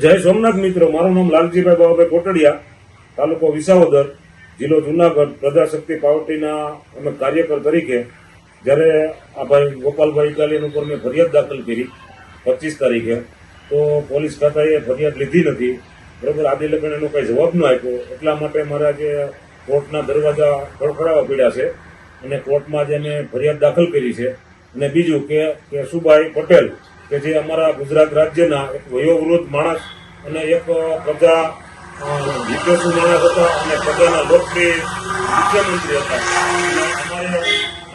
જય સોમનાથ મિત્રો, મારું નામ લાલજીભાઈ બાબાભાઈ કોટડિયા, તાલુકો વિસાવદર, જિલ્લો જુનાગઢ, પ્રજાશક્તિ પાર્ટીના અમે કાર્યકર તરીકે જ્યારે આ ભાઈ ગોપાલભાઈ ઇટાલિયન ઉપર મેં ફરિયાદ દાખલ કરી 25 તારીખે, તો પોલીસ ખાતાએ ફરિયાદ લીધી નથી. બરાબર, આદિ લગ્ન એનો કંઈ જવાબ ન આપ્યો. એટલા માટે મારા જે કોર્ટના દરવાજા ખડખડાવવા પડ્યા છે અને કોર્ટમાં જે મેં ફરિયાદ દાખલ કરી છે. અને બીજું કે કેશુભાઈ પટેલ કે જે અમારા ગુજરાત રાજ્યના એક વયોવૃદ્ધ માણસ અને એક પ્રજા વિદ્વેષુ માણસ હતા અને પ્રજાના લોકપ્રિય મુખ્યમંત્રી હતા. અને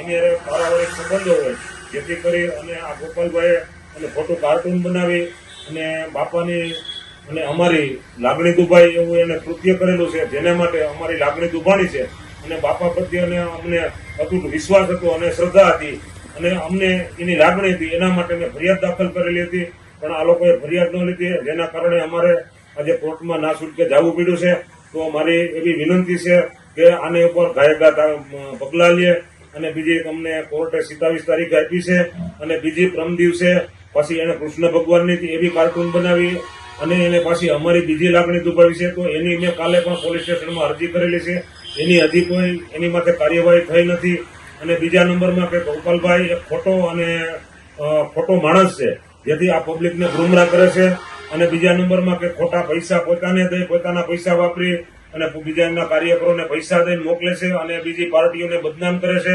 અમારે પારિવારિક સંબંધો હોય, જેથી કરી અને આ ગોપાલભાઈએ અને ખોટું કાર્ટૂન બનાવી અને બાપાની અને અમારી લાગણી દુભાઈ એવું એને કૃત્ય કરેલું છે, જેને માટે અમારી લાગણી દુભાણી છે. અને બાપા પ્રત્યે અને અમને અતૂટ વિશ્વાસ હતો અને શ્રદ્ધા હતી અને અમને એની લાગણી હતી. એના માટે મેં ફરિયાદ દાખલ કરેલી હતી, પણ આ લોકોએ ફરિયાદ ન લીધી, જેના કારણે અમારે આજે કોર્ટમાં ના છૂટકે જવું પડ્યું છે. તો મારી એવી વિનંતી છે કે આને ઉપર ગાયગાત પગલાં લે. અને બીજી અમને કોર્ટે 27 તારીખ આપી છે અને બીજી પ્રમ દિવસે પાછી એને કૃષ્ણ ભગવાનની એવી કાર્ટૂન બનાવી અને એને પાછી અમારી બીજી લાગણી દુભાવી છે. તો એની મેં કાલે પણ પોલીસ સ્ટેશનમાં અરજી કરેલી છે. એની હજી કોઈ એની માટે કાર્યવાહી થઈ નથી. અને બીજા નંબરમાં કે ગોપાલભાઈ એક ખોટો માણસ છે, જેથી આ પબ્લિકને ગુમરાહ કરે છે. અને બીજા નંબરમાં કે ખોટા પૈસા પોતાને દઈ, પોતાના પૈસા વાપરી અને બીજાના કાર્યકરોને પૈસા દઈને મોકલે છે અને બીજી પાર્ટીઓને બદનામ કરે છે.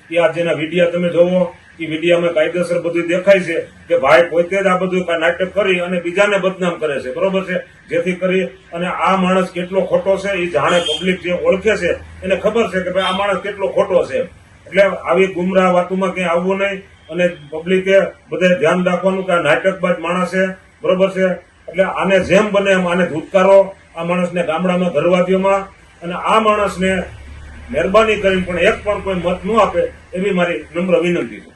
કે આ જેના વિડીયા તમે જોવો, એ વિડીયામાં કાયદેસર બધું દેખાય છે કે ભાઈ પોતે જ આ બધું નાટક કરી અને બીજાને બદનામ કરે છે. બરોબર છે, જેથી કરી અને આ માણસ કેટલો ખોટો છે એ જાણે પબ્લિક જે ઓળખે છે એને ખબર છે કે ભાઈ આ માણસ કેટલો ખોટો છે. એટલે આવી ગુમરાહ વાતોમાં ક્યાંય આવવું નહીં અને પબ્લિકે બધે ધ્યાન રાખવાનું કે આ નાટકબાજ માણસ છે. બરોબર છે, એટલે આને જેમ બને એમ આને ધૂતકારો, આ માણસને ગામડામાં ઘરવાદીઓમાં, અને આ માણસને મહેરબાની કરીને પણ એક પણ કોઈ મત ન આપે એવી મારી નમ્ર વિનંતી છે.